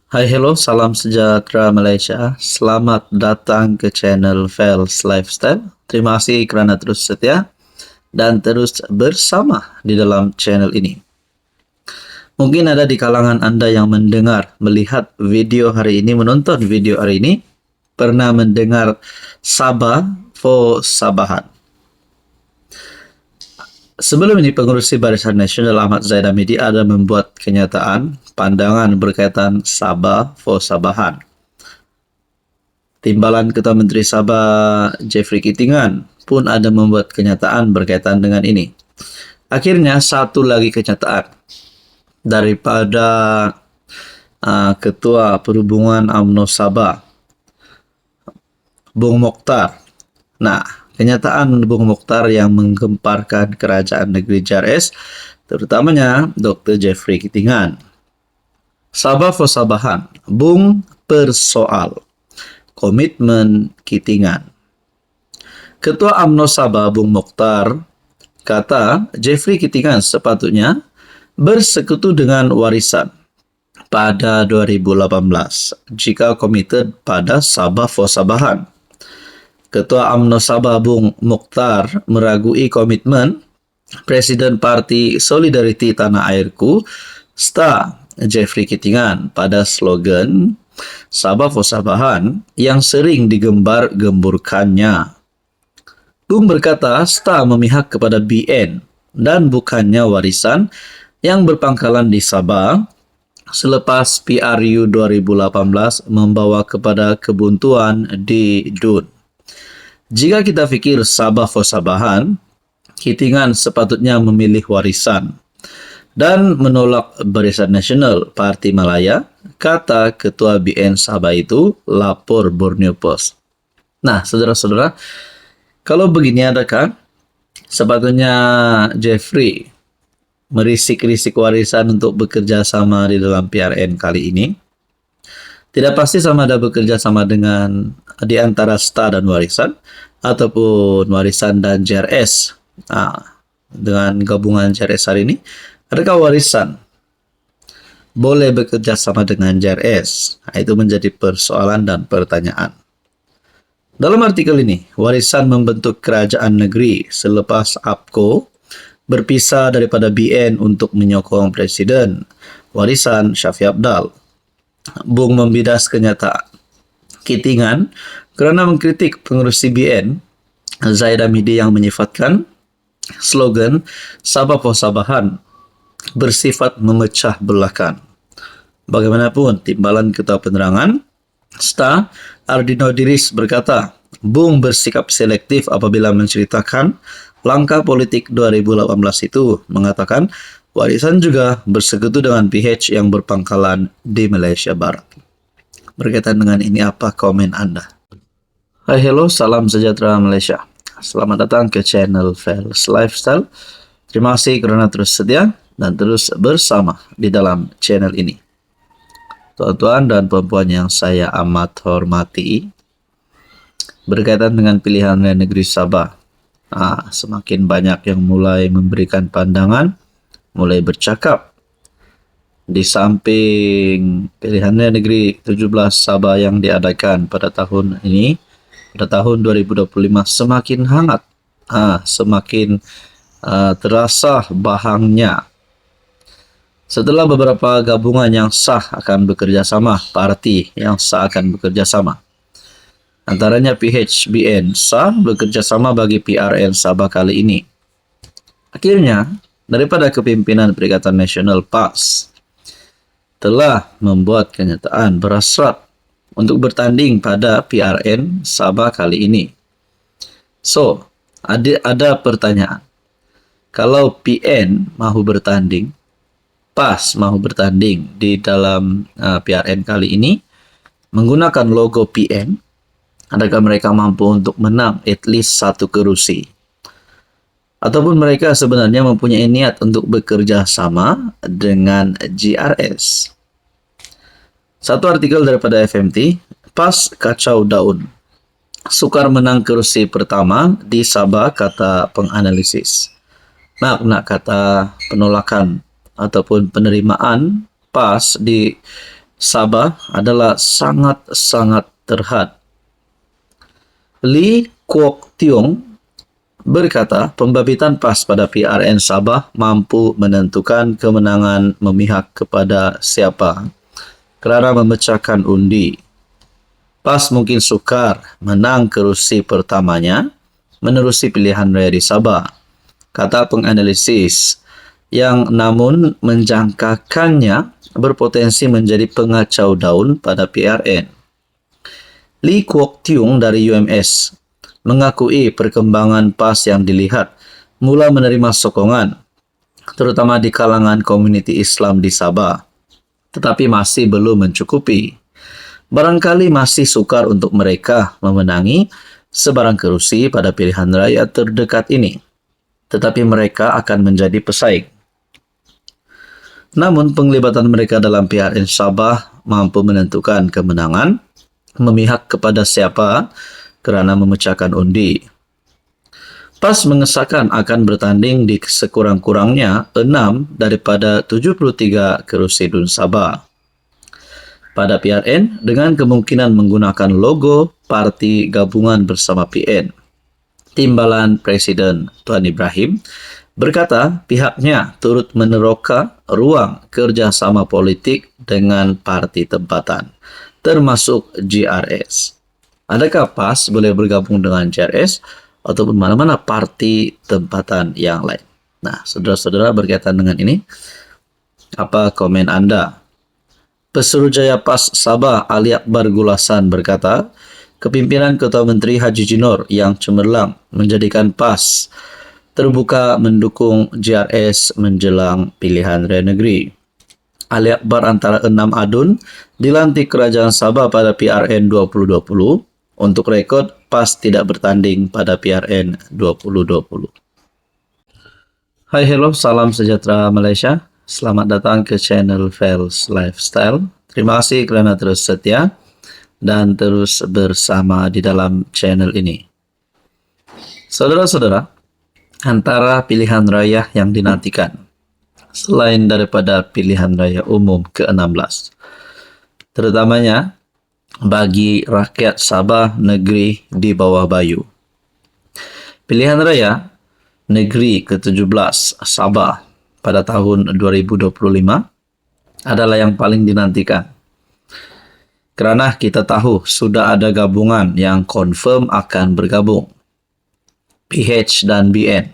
Hai, hello, salam sejahtera Malaysia. Selamat datang ke channel Fels Lifestyle. Terima kasih kerana terus setia dan terus bersama di dalam channel ini. Mungkin ada di kalangan Anda yang mendengar, melihat video hari ini, menonton video hari ini, pernah mendengar Sabah for Sabahan. Sebelum ini, Pengerusi Barisan Nasional Ahmad Zaid Hamidi ada membuat kenyataan pandangan berkaitan Sabah for Sabahan. Timbalan Ketua Menteri Sabah Jeffrey Kitingan pun ada membuat kenyataan berkaitan dengan ini. Akhirnya satu lagi kenyataan daripada Ketua Perhubungan UMNO Sabah, Bung Mokhtar. Nah, kenyataan Bung Mokhtar yang menggemparkan kerajaan negeri JRS, terutamanya Dr. Jeffrey Kitingan. Sabah for Sabahan, Bung persoal komitmen Kitingan. Ketua UMNO Sabah Bung Mokhtar kata Jeffrey Kitingan sepatutnya bersekutu dengan warisan pada 2018 jika komited pada Sabah for Sabahan. Ketua UMNO Sabah Bung Mokhtar meragui komitmen Presiden Parti Solidariti Tanah Airku Sta Jeffrey Kitingan pada slogan Sabah for Sabahan yang sering digembar-gemburkannya. Bung berkata Sta memihak kepada BN dan bukannya warisan yang berpangkalan di Sabah selepas PRU 2018 membawa kepada kebuntuan di DUN. Jika kita fikir Sabah for Sabahan, Kitingan sepatutnya memilih warisan dan menolak Barisan Nasional Parti Malaya, kata Ketua BN Sabah itu, lapor Borneo Post. Nah, saudara-saudara, kalau begini adakah sepatutnya Jeffrey merisik-risik warisan untuk bekerja sama di dalam PRN kali ini? Tidak pasti sama ada bekerja sama dengan di antara Sta dan warisan ataupun warisan dan JRS. Dengan gabungan JRS hari ini, adakah warisan boleh bekerja sama dengan JRS? Itu menjadi persoalan dan pertanyaan. Dalam artikel ini, warisan membentuk kerajaan negeri selepas APCO berpisah daripada BN untuk menyokong Presiden. Warisan Syafiq Abdal. Bung membidas kenyataan Kitingan kerana mengkritik pengerusi BN Zaid Hamidi yang menyifatkan slogan Sabah for Sabahan bersifat memecah belahkan. Bagaimanapun, timbalan Ketua Penerangan Sta Ardino Diris berkata, Bung bersikap selektif apabila menceritakan langkah politik 2018 itu, mengatakan warisan juga bersekutu dengan PH yang berpangkalan di Malaysia Barat. Berkaitan dengan ini, apa komen Anda? Hai, hello, salam sejahtera Malaysia. Selamat datang ke channel Fels Lifestyle. Terima kasih kerana terus setia dan terus bersama di dalam channel ini. Tuan-tuan dan puan-puan yang saya amat hormati, berkaitan dengan pilihan negeri Sabah, semakin banyak yang mulai memberikan pandangan, mulai bercakap. Di samping pilihan negeri 17 Sabah yang diadakan pada tahun ini, pada tahun 2025 semakin hangat, semakin terasa bahangnya. Setelah beberapa gabungan yang sah akan bekerja sama, parti yang sah akan bekerja sama. Antaranya PHBN sah bekerja sama bagi PRN Sabah kali ini. Akhirnya, daripada kepimpinan Perikatan Nasional PAS telah membuat kenyataan berhasrat untuk bertanding pada PRN Sabah kali ini. So, ada pertanyaan. Kalau PN mahu bertanding, PAS mahu bertanding di dalam PRN kali ini menggunakan logo PN, adakah mereka mampu untuk menang at least satu kerusi? Ataupun mereka sebenarnya mempunyai niat untuk bekerja sama dengan JRS. Satu artikel daripada FMT, PAS kacau daun. Sukar menang kerusi pertama di Sabah, kata penganalisis. Makna kata penolakan ataupun penerimaan PAS di Sabah adalah sangat-sangat terhad. Lee Kwok Tiong berkata, pembabitan PAS pada PRN Sabah mampu menentukan kemenangan memihak kepada siapa kerana memecahkan undi. PAS mungkin sukar menang kerusi pertamanya menerusi pilihan raya di Sabah, kata penganalisis, yang namun menjangkakannya berpotensi menjadi pengacau daun pada PRN. Lee Kwok Tiong dari UMS mengakui perkembangan PAS yang dilihat mula menerima sokongan, terutama di kalangan komuniti Islam di Sabah, tetapi masih belum mencukupi. Barangkali masih sukar untuk mereka memenangi sebarang kerusi pada pilihan raya terdekat ini, tetapi mereka akan menjadi pesaing. Namun, penglibatan mereka dalam PRN Sabah mampu menentukan kemenangan memihak kepada siapa kerana memecahkan undi. PAS mengesahkan akan bertanding di sekurang-kurangnya 6 daripada 73 kerusi DUN Sabah. Pada PRN, dengan kemungkinan menggunakan logo Parti Gabungan Bersama PN. Timbalan Presiden Tuan Ibrahim berkata pihaknya turut meneroka ruang kerjasama politik dengan parti tempatan, termasuk GRS. Adakah PAS boleh bergabung dengan GRS ataupun mana-mana parti tempatan yang lain? Nah, saudara-saudara, berkaitan dengan ini, apa komen anda? Pesuruhjaya PAS Sabah Ali Akbar Gulasan berkata, kepimpinan Ketua Menteri Haji Jinor yang cemerlang menjadikan PAS terbuka mendukung GRS menjelang pilihan raya negeri. Ali Akbar antara 6 adun dilantik Kerajaan Sabah pada PRN 2020. Untuk rekod, PAS tidak bertanding pada PRN 2020. Hai, hello, salam sejahtera Malaysia. Selamat datang ke channel Fels Lifestyle. Terima kasih kerana terus setia dan terus bersama di dalam channel ini. Saudara-saudara, antara pilihan raya yang dinantikan, selain daripada pilihan raya umum ke-16, terutamanya bagi rakyat Sabah negeri di bawah Bayu. Pilihan raya negeri ke-17 Sabah pada tahun 2025 adalah yang paling dinantikan. Kerana kita tahu sudah ada gabungan yang confirm akan bergabung, PH dan BN.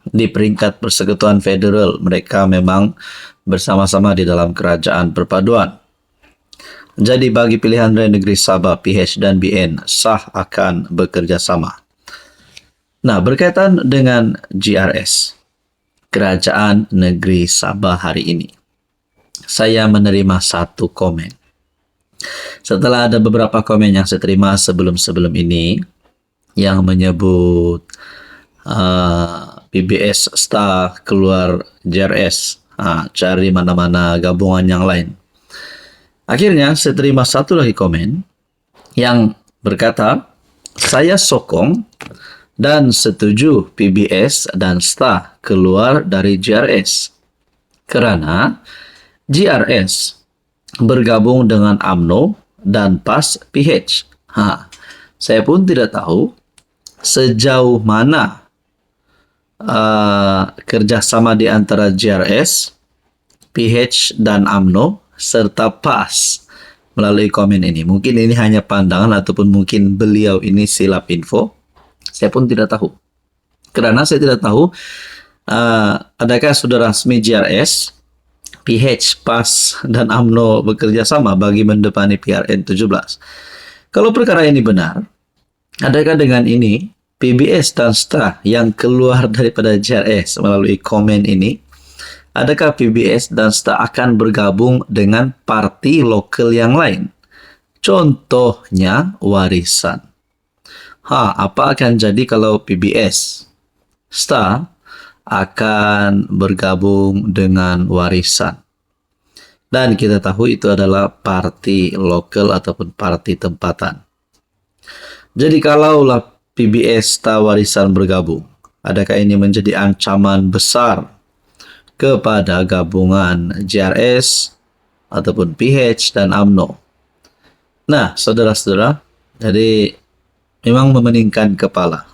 Di peringkat Persekutuan Federal, mereka memang bersama-sama di dalam kerajaan perpaduan. Jadi bagi pilihan raya negeri Sabah, PH dan BN sah akan bekerjasama. Nah, berkaitan dengan GRS, Kerajaan Negeri Sabah hari ini, saya menerima satu komen. Setelah ada beberapa komen yang saya terima sebelum-sebelum ini yang menyebut PBS Star keluar GRS, cari mana-mana gabungan yang lain. Akhirnya saya terima satu lagi komen yang berkata, saya sokong dan setuju PBS dan Star keluar dari GRS kerana GRS bergabung dengan UMNO dan PAS PH. Saya pun tidak tahu sejauh mana kerjasama di antara GRS, PH dan UMNO serta PAS melalui komen ini. Mungkin ini hanya pandangan ataupun mungkin beliau ini silap info. Saya pun tidak tahu. Kerana saya tidak tahu adakah sudah rasmi GRS, PH, PAS dan UMNO bekerja sama bagi mendepani PRN 17. Kalau perkara ini benar, adakah dengan ini PBS dan Star yang keluar daripada GRS melalui komen ini, adakah PBS dan Star akan bergabung dengan parti lokal yang lain? Contohnya Warisan. Apa akan jadi kalau PBS, Star akan bergabung dengan Warisan? Dan kita tahu itu adalah parti lokal ataupun parti tempatan. Jadi kalaulah PBS Star Warisan bergabung, adakah ini menjadi ancaman besar kepada gabungan GRS, ataupun PH dan UMNO. Nah, saudara-saudara, jadi memang memeningkan kepala.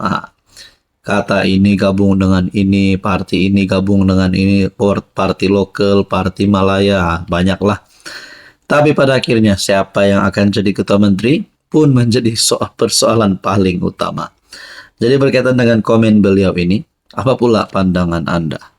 Kata ini gabung dengan ini, parti ini gabung dengan ini, parti lokal, parti Malaya, banyaklah. Tapi pada akhirnya siapa yang akan jadi ketua menteri pun menjadi persoalan paling utama. Jadi berkaitan dengan komen beliau ini, apa pula pandangan Anda?